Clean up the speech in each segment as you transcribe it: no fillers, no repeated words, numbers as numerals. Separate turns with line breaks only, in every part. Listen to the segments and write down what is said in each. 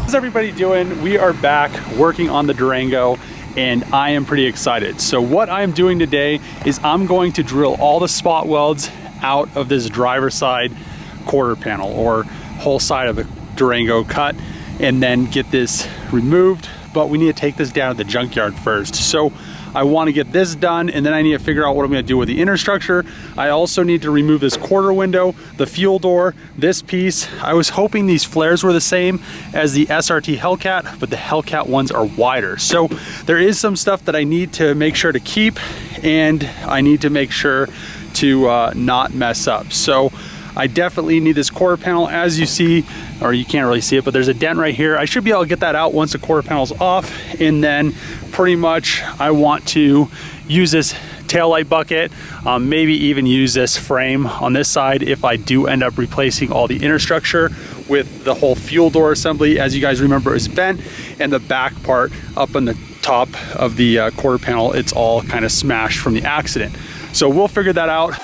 How's everybody doing? We are back working on the Durango and I am pretty excited. So what I'm doing today is I'm going to drill all the spot welds out of this driver's side quarter panel or whole side of the Durango cut and then get this removed. But we need to take this down at the junkyard first. So I want to get this done and then I need to figure out what I'm going to do with the inner structure. I also need to remove this quarter window, the fuel door, this piece. I was hoping these flares were the same as the SRT Hellcat, but the Hellcat ones are wider. So there is some stuff that I need to make sure to keep and I need to make sure to not mess up. So I definitely need this quarter panel, as you see, or you can't really see it, but there's a dent right here. I should be able to get that out once the quarter panel's off. And then pretty much I want to use this taillight bucket, maybe even use this frame on this side if I do end up replacing all the inner structure with the whole fuel door assembly, as you guys remember, is bent, and the back part up on the top of the quarter panel, it's all kind of smashed from the accident. So we'll figure that out.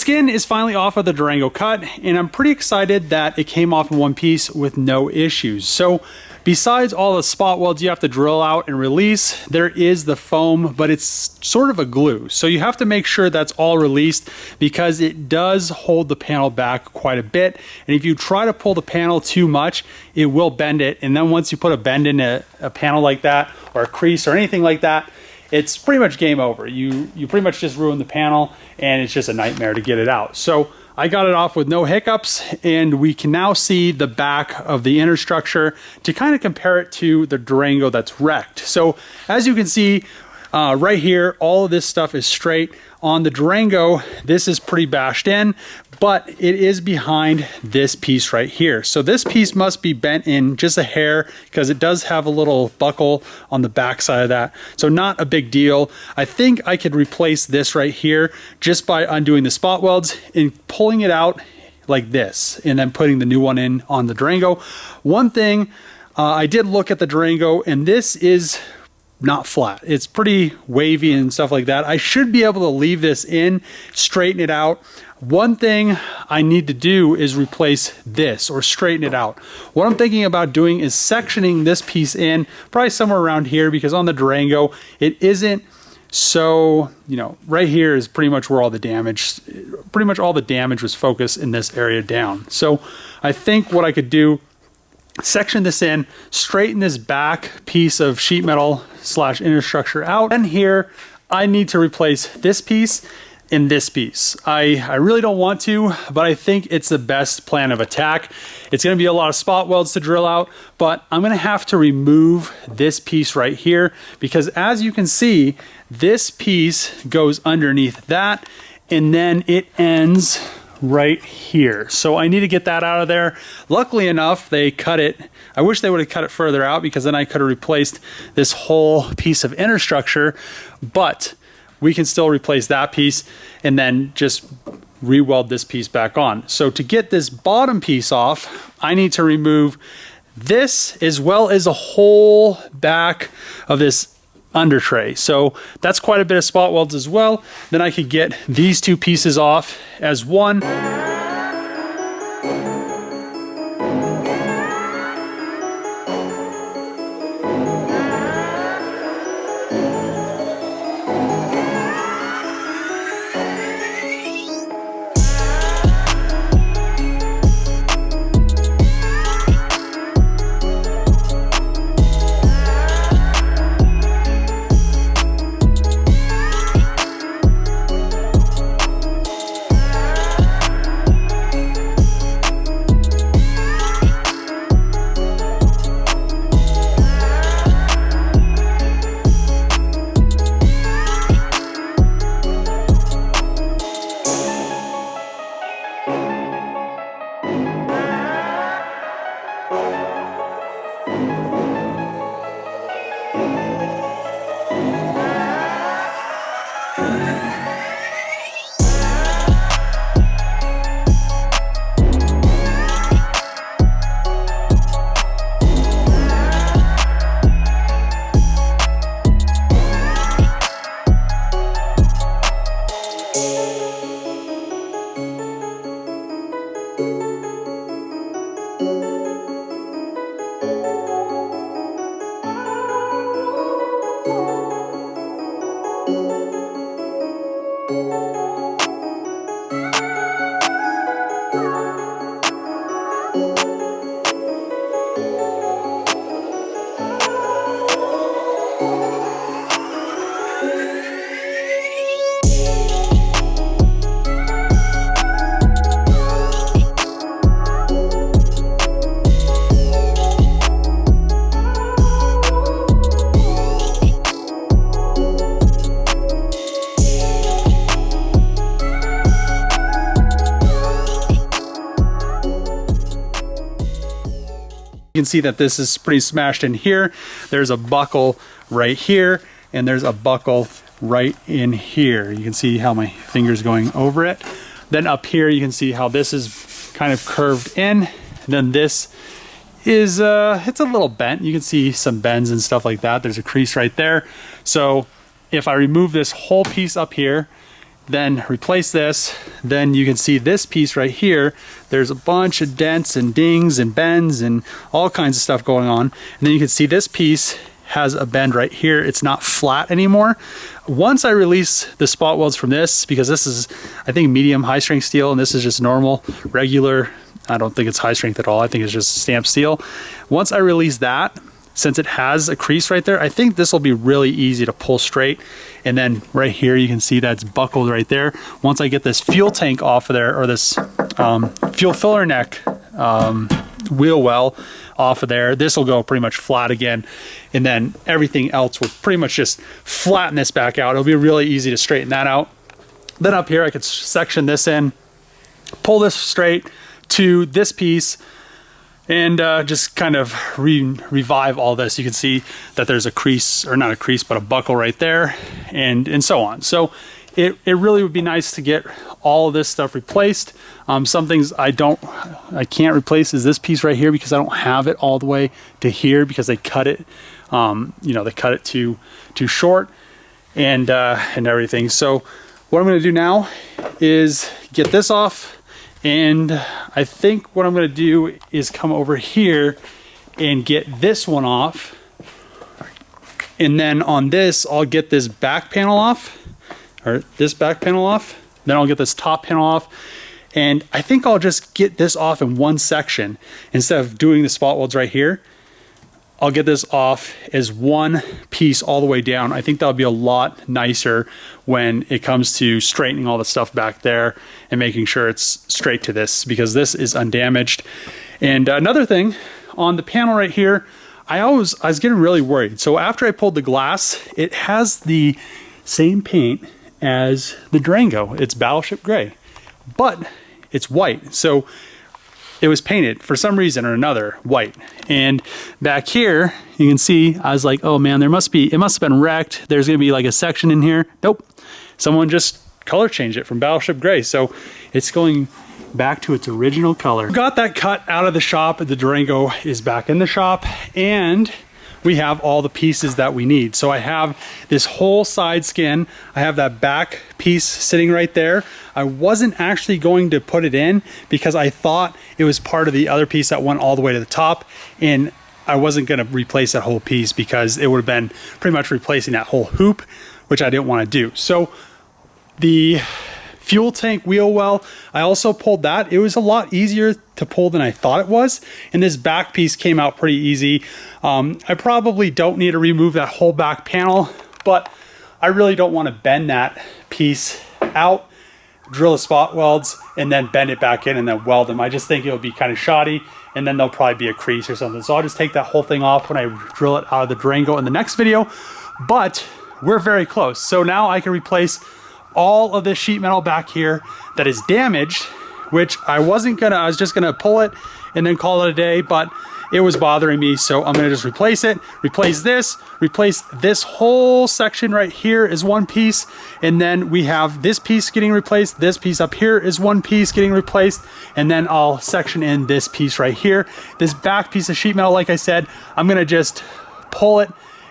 Skin is finally off of the Durango cut, and I'm pretty excited that it came off in one piece with no issues. So besides all the spot welds you have to drill out and release, there is the foam, but it's sort of a glue. So you have to make sure that's all released because it does hold the panel back quite a bit. And if you try to pull the panel too much, it will bend it. And then once you put a bend in a panel like that, or a crease or anything like that, it's pretty much game over. You pretty much just ruin the panel, and it's just a nightmare to get it out. So I got it off with no hiccups, and we can now see the back of the inner structure to kind of compare it to the Durango that's wrecked. So as you can see right here, all of this stuff is straight. On the Durango, this is pretty bashed in, but it is behind this piece right here. So this piece must be bent in just a hair because it does have a little buckle on the back side of that. So not a big deal. I think I could replace this right here just by undoing the spot welds and pulling it out like this, and then putting the new one in on the Durango. One thing, I did look at the Durango, and this is not flat. It's pretty wavy and stuff like that. I should be able to leave this in, straighten it out. One thing I need to do is replace this or straighten it out. What I'm thinking about doing is sectioning this piece in, probably somewhere around here, because on the Durango, it isn't so, you know, right here is pretty much where all the damage was focused in this area down. So I think what I could do, section this in, straighten this back piece of sheet metal / inner structure out, and here I need to replace this piece and this piece. I really don't want to, but I think it's the best plan of attack. It's going to be a lot of spot welds to drill out, but I'm going to have to remove this piece right here because, as you can see, this piece goes underneath that, and then it ends right here. So I need to get that out of there. Luckily enough, they cut it. I wish they would have cut it further out because then I could have replaced this whole piece of inner structure, but we can still replace that piece and then just re-weld this piece back on. So to get this bottom piece off, I need to remove this as well as a whole back of this under tray. So that's quite a bit of spot welds as well. Then I could get these two pieces off as one. You can see that this is pretty smashed in here. There's a buckle right here, and there's a buckle right in here. You can see how my finger's going over it. Then up here, you can see how this is kind of curved in. And then this is, it's a little bent. You can see some bends and stuff like that. There's a crease right there. So if I remove this whole piece up here, then replace this. Then you can see this piece right here, there's a bunch of dents and dings and bends and all kinds of stuff going on. And then you can see this piece has a bend right here. It's not flat anymore. Once I release the spot welds from this, because this is, I think, medium high strength steel, and this is just normal, regular, I don't think it's high strength at all. I think it's just stamped steel. Once I release that, since it has a crease right there, I think this will be really easy to pull straight. And then right here, you can see that's buckled right there. Once I get this fuel tank off of there, or this fuel filler neck wheel well off of there, this will go pretty much flat again. And then everything else will pretty much just flatten this back out. It'll be really easy to straighten that out. Then up here, I could section this in, pull this straight to this piece, and just kind of revive all this. You can see that there's a crease, or not a crease, but a buckle right there, and so on. So it really would be nice to get all of this stuff replaced. Some things I can't replace is this piece right here, because I don't have it all the way to here, because they cut it, you know, they cut it too short, and everything. So what I'm going to do now is get this off. And I think what I'm going to do is come over here and get this one off. And then on this, I'll get this back panel off, or this back panel off. Then I'll get this top panel off. And I think I'll just get this off in one section. Instead of doing the spot welds right here, I'll get this off as one piece all the way down. I think that'll be a lot nicer when it comes to straightening all the stuff back there and making sure it's straight to this, because this is undamaged. And another thing on the panel right here, I was getting really worried. So after I pulled the glass, it has the same paint as the Durango. It's Battleship Gray, but it's white. So it was painted for some reason or another white. And back here, you can see, I was like, oh man, it must have been wrecked. There's gonna be like a section in here. Nope, someone just color changed it from Battleship Gray. So it's going back to its original color. Got that cut out of the shop. The Durango is back in the shop, and we have all the pieces that we need. So I have this whole side skin. I have that back piece sitting right there. I wasn't actually going to put it in because I thought it was part of the other piece that went all the way to the top, and I wasn't gonna replace that whole piece because it would have been pretty much replacing that whole hoop, which I didn't wanna do. So the fuel tank wheel well, I also pulled that. It was a lot easier to pull than I thought it was, and this back piece came out pretty easy. I probably don't need to remove that whole back panel, but I really don't want to bend that piece out, drill the spot welds, and then bend it back in and then weld them. I just think it'll be kind of shoddy, and then there'll probably be a crease or something. So I'll just take that whole thing off when I drill it out of the Durango in the next video. But we're very close. So now I can replace all of this sheet metal back here that is damaged, which I was just gonna pull it and then call it a day, but it was bothering me. So I'm gonna just replace it, replace this whole section right here is one piece. And then we have this piece getting replaced. This piece up here is one piece getting replaced. And then I'll section in this piece right here. This back piece of sheet metal, like I said, I'm gonna just pull it,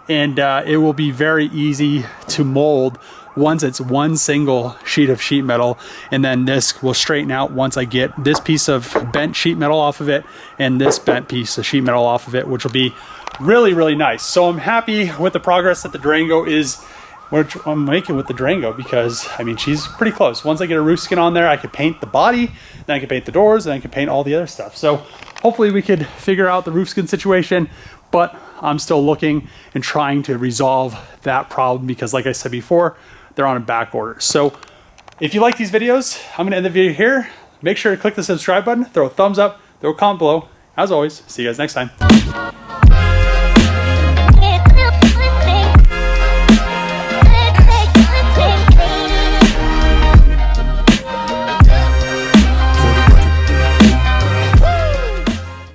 and it will be very easy to mold once it's one single sheet of sheet metal. And then this will straighten out once I get this piece of bent sheet metal off of it and this bent piece of sheet metal off of it, which will be really, really nice. So I'm happy with the progress that the Durango is, which I'm making with the Durango, because I mean, she's pretty close. Once I get a roof skin on there, I could paint the body, then I could paint the doors, and I could paint all the other stuff. So hopefully we could figure out the roof skin situation, but I'm still looking and trying to resolve that problem, because like I said before, they're on a back order. So if you like these videos, I'm gonna end the video here. Make sure to click the subscribe button, throw a thumbs up, throw a comment below. As always, see you guys next time.